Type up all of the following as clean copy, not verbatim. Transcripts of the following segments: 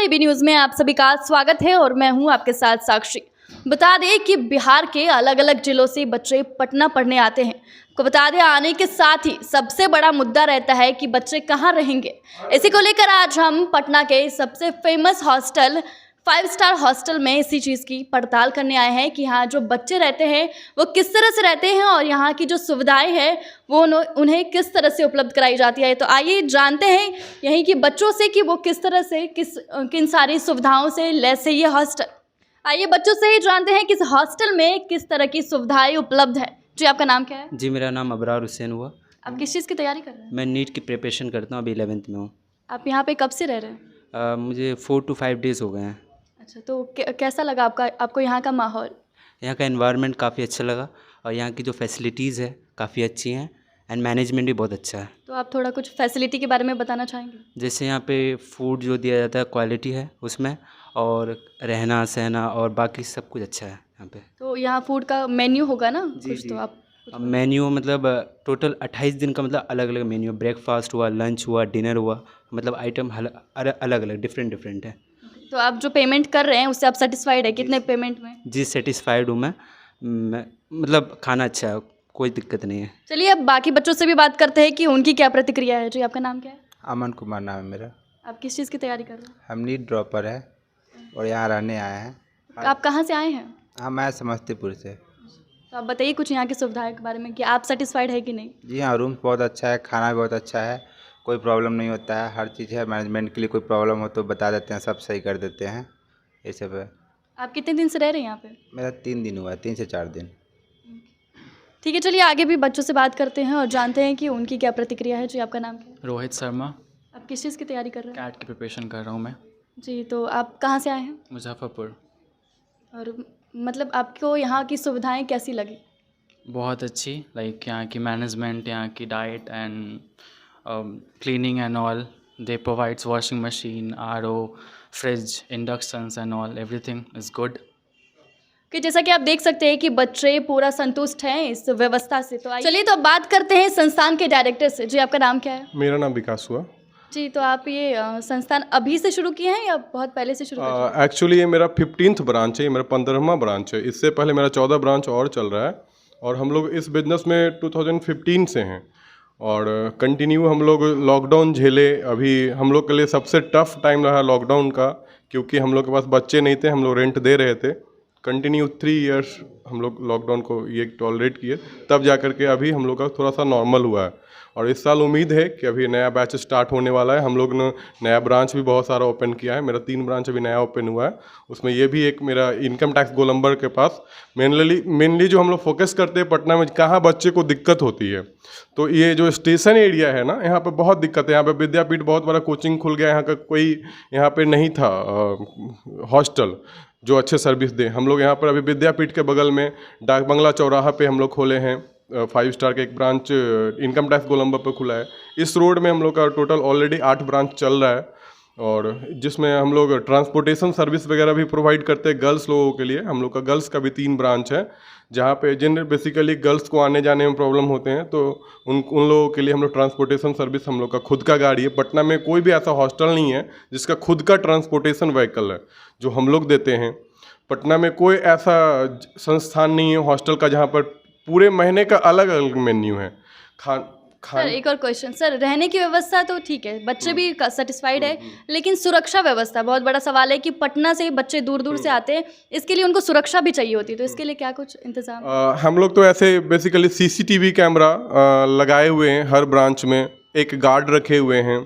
AB news में आप सभी का स्वागत है और मैं हूं आपके साथ साक्षी। बता दें कि बिहार के अलग अलग जिलों से बच्चे पटना पढ़ने आते हैं। को बता दें आने के साथ ही सबसे बड़ा मुद्दा रहता है कि बच्चे कहां रहेंगे। इसी को लेकर आज हम पटना के सबसे फेमस हॉस्टल 5 स्टार हॉस्टल में इसी चीज़ की पड़ताल करने आए हैं कि यहाँ जो बच्चे रहते हैं वो किस तरह से रहते हैं और यहाँ की जो सुविधाएं हैं वो उन्हें किस तरह से उपलब्ध कराई जाती है। तो आइए जानते हैं यहीं के बच्चों से कि वो किस तरह से किन सारी सुविधाओं से लैस है ये हॉस्टल। आइए बच्चों से ही जानते हैं कि इस हॉस्टल में किस तरह की सुविधाएं उपलब्ध है। जी आपका नाम क्या है? जी मेरा नाम अबरार हुसैन हुआ। आप किस चीज़ की तैयारी कर रहे हैं? मैं नीट की प्रिपरेशन करता हूँ, अभी 11th में हूँ। आप यहाँ पे कब से रह रहे हैं? मुझे 4 to 5 डेज़ हो गए हैं। अच्छा, तो कैसा लगा आपको यहाँ का माहौल? यहाँ का एनवायरनमेंट काफ़ी अच्छा लगा और यहाँ की जो फैसिलिटीज़ है काफ़ी अच्छी हैं एंड मैनेजमेंट भी बहुत अच्छा है। तो आप थोड़ा कुछ फैसिलिटी के बारे में बताना चाहेंगे? जैसे यहाँ पे फूड जो दिया जाता है क्वालिटी है उसमें, और रहना सहना और बाकी सब कुछ अच्छा है यहाँ पे। तो यहाँ फूड का मेन्यू होगा ना जी कुछ? जी। तो आप मेन्यू मतलब टोटल 28 दिन का, मतलब अलग अलग मेन्यू, ब्रेकफास्ट हुआ, लंच हुआ, डिनर हुआ, मतलब आइटम अलग अलग डिफरेंट है। तो आप जो पेमेंट कर रहे हैं उससे आप सेटिस्फाइड है? कितने पेमेंट में? जी सेटिस्फाइड हूँ मैं मतलब खाना अच्छा है, कोई दिक्कत नहीं है। चलिए अब बाकी बच्चों से भी बात करते हैं कि उनकी क्या प्रतिक्रिया है। जी आपका नाम क्या है? अमन कुमार नाम है मेरा। आप किस चीज़ की तैयारी कर रहे हैं? हम नीट ड्रॉपर है और यहाँ रहने आए हैं। आप कहाँ से आए हैं? हम आए समस्तीपुर से। तो आप बताइए कुछ यहाँ की सुविधाएं के बारे में कि आप सेटिस्फाइड है कि नहीं? जी हाँ, रूम बहुत अच्छा है, खाना भी बहुत अच्छा है, कोई प्रॉब्लम नहीं होता है, हर चीज़ है। मैनेजमेंट के लिए कोई प्रॉब्लम हो तो बता देते हैं, सब सही कर देते हैं। ये सब है। आप कितने दिन से रह रहे हैं यहाँ पे? मेरा 3 दिन हुआ है, 3 से 4 दिन। ठीक है, चलिए आगे भी बच्चों से बात करते हैं और जानते हैं कि उनकी क्या प्रतिक्रिया है। जी आपका नाम क्या है? रोहित शर्मा। आप किस चीज़ की तैयारी कर रहे हैं? कैट की प्रिपरेशन कर रहा हूँ मैं। जी, तो आप कहाँ से आए हैं? मुजफ्फरपुर। और मतलब आपको यहाँ की सुविधाएं कैसी लगी? बहुत अच्छी, लाइक यहाँ की मैनेजमेंट, यहाँ की diet and cleaning and all. They provides washing machine, RO, fridge, inductions and all, everything is good. कि जैसा कि आप देख सकते हैं कि बच्चे पूरा संतुष्ट हैं इस व्यवस्था से। तो चलिए तो अब बात करते हैं संस्थान के डायरेक्टर से। जी आपका नाम क्या है? मेरा नाम विकास हुआ। जी, तो आप ये संस्थान अभी से शुरू किए हैं या बहुत पहले से शुरू किए? एक्चुअली ये मेरा 15th ब्रांच है, ये मेरा 15वां ब्रांच है। इससे पहले मेरा 14 ब्रांच और चल रहा है और हम लोग इस बिज़नेस में 2015 से हैं और कंटिन्यू हम लोग लॉकडाउन झेले। अभी हम लोग के लिए सबसे टफ टाइम रहा लॉकडाउन का, क्योंकि हम लोग के पास बच्चे नहीं थे, हम लोग रेंट दे रहे थे। कंटिन्यू 3 इयर्स हम लोग लॉकडाउन को ये टॉलरेट किए, तब जा कर के अभी हम लोग का थोड़ा सा नॉर्मल हुआ है। और इस साल उम्मीद है कि अभी नया बैच स्टार्ट होने वाला है। हम लोग ने नया ब्रांच भी बहुत सारा ओपन किया है। मेरा 3 ब्रांच अभी नया ओपन हुआ है, उसमें ये भी एक मेरा इनकम टैक्स गोलंबर के पास। मेनली जो हम लोग फोकस करते हैं पटना में कहाँ बच्चे को दिक्कत होती है, तो ये जो स्टेशन एरिया है ना, यहाँ पे बहुत दिक्कत है। यहाँ पे विद्यापीठ बहुत बड़ा कोचिंग खुल गया, यहाँ का कोई यहाँ पे नहीं था हॉस्टल जो अच्छे सर्विस दे। हम लोग यहाँ पर अभी विद्यापीठ के बगल में डाक बंगला चौराहा पे हम लोग खोले हैं 5 स्टार का एक ब्रांच, इनकम टैक्स गोलंबर पे खुला है। इस रोड में हम लोग का टोटल ऑलरेडी 8 ब्रांच चल रहा है और जिसमें हम लोग ट्रांसपोर्टेशन सर्विस वगैरह भी प्रोवाइड करते हैं गर्ल्स लोगों के लिए। हम लोग का गर्ल्स का भी 3 ब्रांच है, जहाँ पे जिन बेसिकली गर्ल्स को आने जाने में प्रॉब्लम होते हैं, तो उन लोगों के लिए हम लोग ट्रांसपोर्टेशन सर्विस, हम लोग का खुद का गाड़ी है। पटना में कोई भी ऐसा हॉस्टल नहीं है जिसका खुद का ट्रांसपोर्टेशन व्हीकल है जो हम लोग देते हैं। पटना में कोई ऐसा संस्थान नहीं है हॉस्टल का जहाँ पर पूरे महीने का अलग अलग मेन्यू है। सर एक और क्वेश्चन सर, रहने की व्यवस्था तो ठीक है, बच्चे भी सेटिस्फाइड है, लेकिन सुरक्षा व्यवस्था बहुत बड़ा सवाल है कि पटना से बच्चे दूर दूर से आते हैं, इसके लिए उनको सुरक्षा भी चाहिए होती है, तो इसके लिए क्या कुछ इंतजाम? हम लोग तो ऐसे बेसिकली CCTV कैमरा लगाए हुए हैं हर ब्रांच में, एक गार्ड रखे हुए हैं,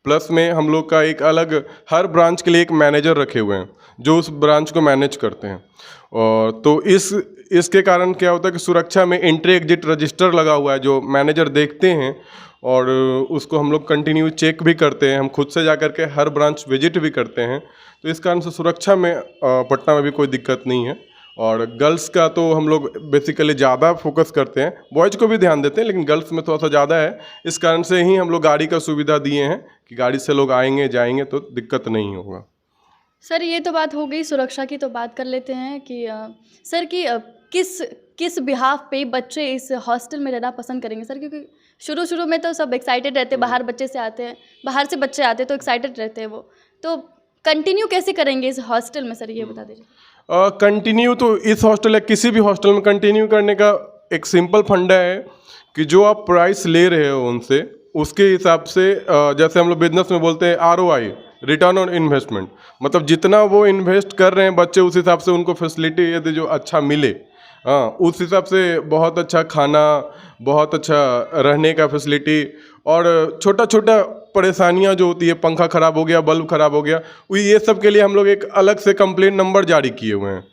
प्लस में हम लोग का एक अलग हर ब्रांच के लिए एक मैनेजर रखे हुए हैं जो उस ब्रांच को मैनेज करते हैं। और तो इसके कारण क्या होता है कि सुरक्षा में एंट्री एग्जिट रजिस्टर लगा हुआ है जो मैनेजर देखते हैं और उसको हम लोग कंटिन्यू चेक भी करते हैं। हम खुद से जा कर के हर ब्रांच विजिट भी करते हैं, तो इस कारण से सुरक्षा में पटना में भी कोई दिक्कत नहीं है। और गर्ल्स का तो हम लोग बेसिकली ज़्यादा फोकस करते हैं, बॉयज़ को भी ध्यान देते हैं, लेकिन गर्ल्स में थोड़ा सा ज़्यादा है। इस कारण से ही हम लोग गाड़ी का सुविधा दिए हैं कि गाड़ी से लोग आएंगे जाएंगे तो दिक्कत नहीं होगा। सर ये तो बात हो गई सुरक्षा की, तो बात कर लेते हैं कि सर कि किस बिहाफ पे बच्चे इस हॉस्टल में रहना पसंद करेंगे सर? क्योंकि शुरू में तो सब एक्साइटेड रहते हैं, बाहर बच्चे से आते हैं, बाहर से बच्चे आते हैं तो एक्साइटेड रहते हैं वो, तो कंटिन्यू कैसे करेंगे इस हॉस्टल में सर, ये बता दीजिए। कंटिन्यू तो इस हॉस्टल या किसी भी हॉस्टल में कंटिन्यू करने का एक सिंपल फंडा है कि जो आप प्राइस ले रहे हो उनसे, उसके हिसाब से जैसे हम लोग बिजनेस में बोलते हैं ROI, रिटर्न ऑन इन्वेस्टमेंट, मतलब जितना वो इन्वेस्ट कर रहे हैं बच्चे उस हिसाब से उनको फैसिलिटी यदि जो अच्छा मिले, हाँ उस हिसाब से बहुत अच्छा खाना, बहुत अच्छा रहने का फैसिलिटी, और छोटा छोटा परेशानियां जो होती है, पंखा ख़राब हो गया, बल्ब ख़राब हो गया, ये सब के लिए हम लोग एक अलग से कंप्लेंट नंबर जारी किए हुए हैं।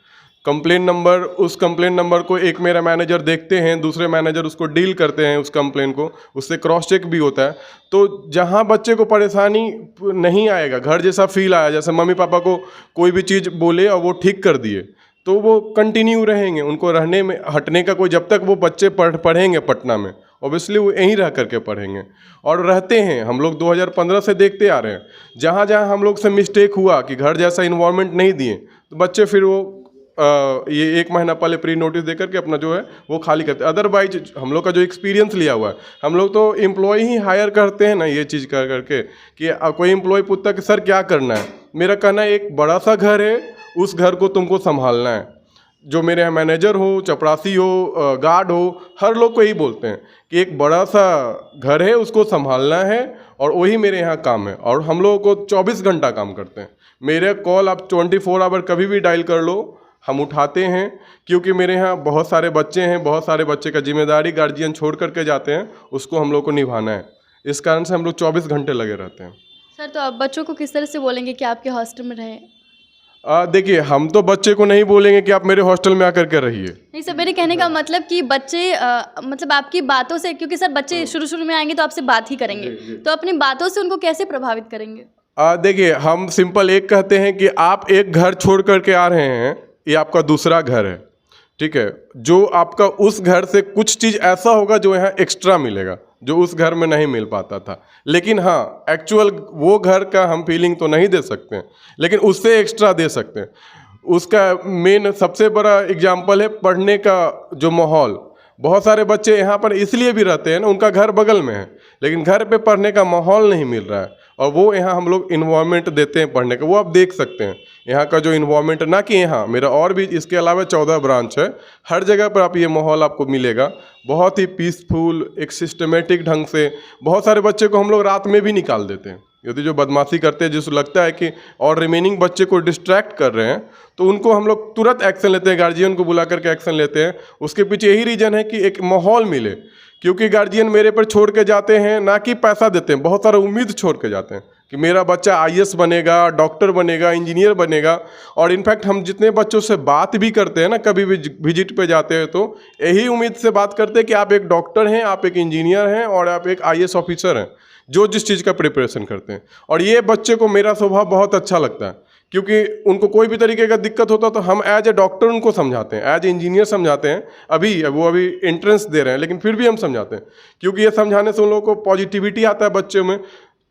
कंप्लेंट नंबर, उस कंप्लेंट नंबर को एक मेरा मैनेजर देखते हैं, दूसरे मैनेजर उसको डील करते हैं उस कंप्लेंट को, उससे क्रॉस चेक भी होता है। तो जहाँ बच्चे को परेशानी नहीं आएगा, घर जैसा फील आया, जैसे मम्मी पापा को कोई भी चीज़ बोले और वो ठीक कर दिए, तो वो कंटिन्यू रहेंगे, उनको रहने में हटने का कोई, जब तक वो बच्चे पढ़ेंगे पटना में ऑब्वियसली वो यहीं रह करके पढ़ेंगे और रहते हैं। हम लोग 2015 से देखते आ रहे हैं, जहाँ जहाँ हम लोग से मिस्टेक हुआ कि घर जैसा इन्वायरमेंट नहीं दिए, तो बच्चे फिर वो ये 1 महीना पहले प्री नोटिस दे करके अपना जो है वो खाली करते हैं। अदरवाइज हम लोग का जो एक्सपीरियंस लिया हुआ है, हम लोग तो एम्प्लॉय ही हायर करते हैं ना ये चीज़ कर करके कि कोई एम्प्लॉय पूछता कि सर क्या करना है, मेरा कहना है एक बड़ा सा घर है, उस घर को तुमको संभालना है। जो मेरे यहाँ मैनेजर हो, चपरासी हो, गार्ड हो, हर लोग को यही बोलते हैं कि एक बड़ा सा घर है, उसको संभालना है, और वही मेरे यहाँ काम है। और हम लोगों को 24 घंटा काम करते हैं। मेरे कॉल आप 24 आवर कभी भी डायल कर लो, हम उठाते हैं, क्योंकि मेरे यहाँ बहुत सारे बच्चे हैं, बहुत सारे बच्चे का जिम्मेदारी गार्जियन छोड़ करके जाते हैं, उसको हम लोग को निभाना है। इस कारण से हम लोग 24 घंटे लगे रहते हैं। सर तो आप बच्चों को किस तरह से बोलेंगे कि आपके हॉस्टल में रहें? देखिए, हम तो बच्चे को नहीं बोलेंगे कि आप मेरे हॉस्टल में आकर के रहिए। नहीं सर, मेरे कहने का मतलब कि बच्चे मतलब आपकी बातों से, क्योंकि सर बच्चे शुरू में आएंगे तो आपसे बात ही करेंगे, तो अपनी बातों से उनको कैसे प्रभावित करेंगे? देखिए, हम सिंपल एक कहते हैं कि आप एक घर छोड़ करके आ रहे हैं, ये आपका दूसरा घर है, ठीक है। जो आपका उस घर से कुछ चीज़ ऐसा होगा जो यहाँ एक्स्ट्रा मिलेगा, जो उस घर में नहीं मिल पाता था। लेकिन हाँ, एक्चुअल वो घर का हम फीलिंग तो नहीं दे सकते हैं, लेकिन उससे एक्स्ट्रा दे सकते हैं। उसका मेन सबसे बड़ा एग्जाम्पल है पढ़ने का जो माहौल। बहुत सारे बच्चे यहाँ पर इसलिए भी रहते हैं ना, उनका घर बगल में है, लेकिन घर पे पढ़ने का माहौल नहीं मिल रहा है, और वो यहाँ हम लोग इन्वायरमेंट देते हैं पढ़ने का। वो आप देख सकते हैं यहाँ का जो इन्वायरमेंट, ना कि यहाँ मेरा और भी इसके अलावा 14 ब्रांच है, हर जगह पर आप ये माहौल आपको मिलेगा, बहुत ही पीसफुल, एक सिस्टमेटिक ढंग से। बहुत सारे बच्चे को हम लोग रात में भी निकाल देते हैं, यदि जो बदमाशी करते हैं, जिसको लगता है कि और रिमेनिंग बच्चे को डिस्ट्रैक्ट कर रहे हैं, तो उनको हम लोग तुरंत एक्शन लेते हैं, गार्जियन को बुला करके एक्शन लेते हैं। उसके पीछे यही रीज़न है कि एक माहौल मिले, क्योंकि गार्जियन मेरे पर छोड़ के जाते हैं, ना कि पैसा देते हैं, बहुत सारा उम्मीद छोड़ के जाते हैं कि मेरा बच्चा IAS बनेगा, डॉक्टर बनेगा, इंजीनियर बनेगा। और इनफैक्ट हम जितने बच्चों से बात भी करते हैं ना, कभी भी विजिट पे जाते हैं, तो यही उम्मीद से बात करते हैं कि आप एक डॉक्टर हैं, आप एक इंजीनियर हैं, और आप एक IAS ऑफिसर हैं, जो जिस चीज़ का प्रिपरेशन करते हैं। और ये बच्चे को मेरा स्वभाव बहुत अच्छा लगता है, क्योंकि उनको कोई भी तरीके का दिक्कत होता तो हम एज ए डॉक्टर उनको समझाते हैं, एज ए इंजीनियर समझाते हैं। वो अभी एंट्रेंस दे रहे हैं, लेकिन फिर भी हम समझाते हैं, क्योंकि ये समझाने से उन लोगों को पॉजिटिविटी आता है बच्चों में।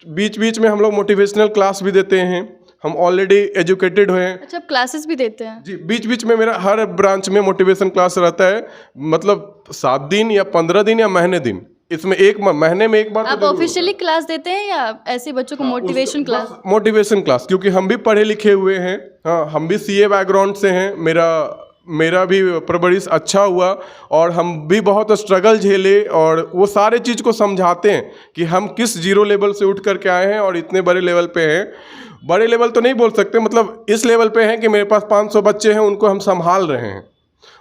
बीच बीच में हम लोग मोटिवेशनल क्लास भी देते हैं, हम ऑलरेडी एजुकेटेड हुए हैं। अच्छा, आप क्लासेस भी देते हैं? जी, बीच बीच में मेरा हर ब्रांच में मोटिवेशन क्लास रहता है, मतलब 7 दिन या 15 दिन या महीने दिन, इसमें एक महीने में एक बार। आप ऑफिशियली क्लास देते हैं या ऐसे बच्चों को मोटिवेशन क्लास? मोटिवेशन क्लास, क्योंकि हम भी पढ़े लिखे हुए हैं, हाँ हम भी CA बैकग्राउंड से हैं, मेरा भी परवरिश अच्छा हुआ, और हम भी बहुत स्ट्रगल झेले, और वो सारे चीज़ को समझाते हैं कि हम किस 0 लेवल से उठ करके आए हैं और इतने बड़े लेवल पे हैं। बड़े लेवल तो नहीं बोल सकते, मतलब इस लेवल पे हैं कि मेरे पास 500 बच्चे हैं, उनको हम संभाल रहे हैं,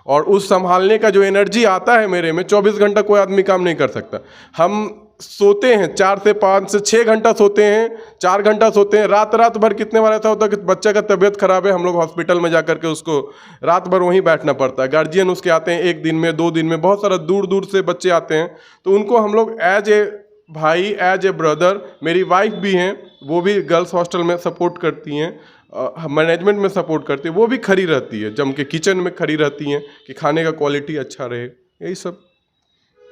और उस संभालने का जो एनर्जी आता है मेरे में, 24 घंटा कोई आदमी काम नहीं कर सकता। हम सोते हैं 4 से 5 से 6 घंटा सोते हैं, 4 घंटा सोते हैं। रात भर कितने बार ऐसा होता है कि बच्चा का तबीयत खराब है, हम लोग हॉस्पिटल में जा करके उसको रात भर वहीं बैठना पड़ता है। गार्जियन उसके आते हैं 1 दिन में, 2 दिन में, बहुत सारा दूर दूर से बच्चे आते हैं, तो उनको हम लोग एज ए भाई, एज ए ब्रदर, मेरी वाइफ भी हैं, वो भी गर्ल्स हॉस्टल में सपोर्ट करती हैं, मैनेजमेंट में सपोर्ट करती है, वो भी खड़ी रहती है, जम के किचन में खड़ी रहती हैं कि खाने का क्वालिटी अच्छा रहे, यही सब।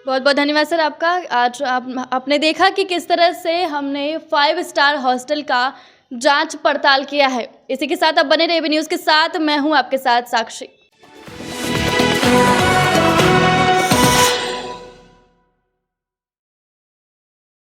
बहुत बहुत धन्यवाद सर आपका। आज आपने देखा कि किस तरह से हमने 5 स्टार हॉस्टल का जांच पड़ताल किया है। इसी के साथ आप बने रहे न्यूज़ के साथ, मैं हूं आपके साथ साक्षी।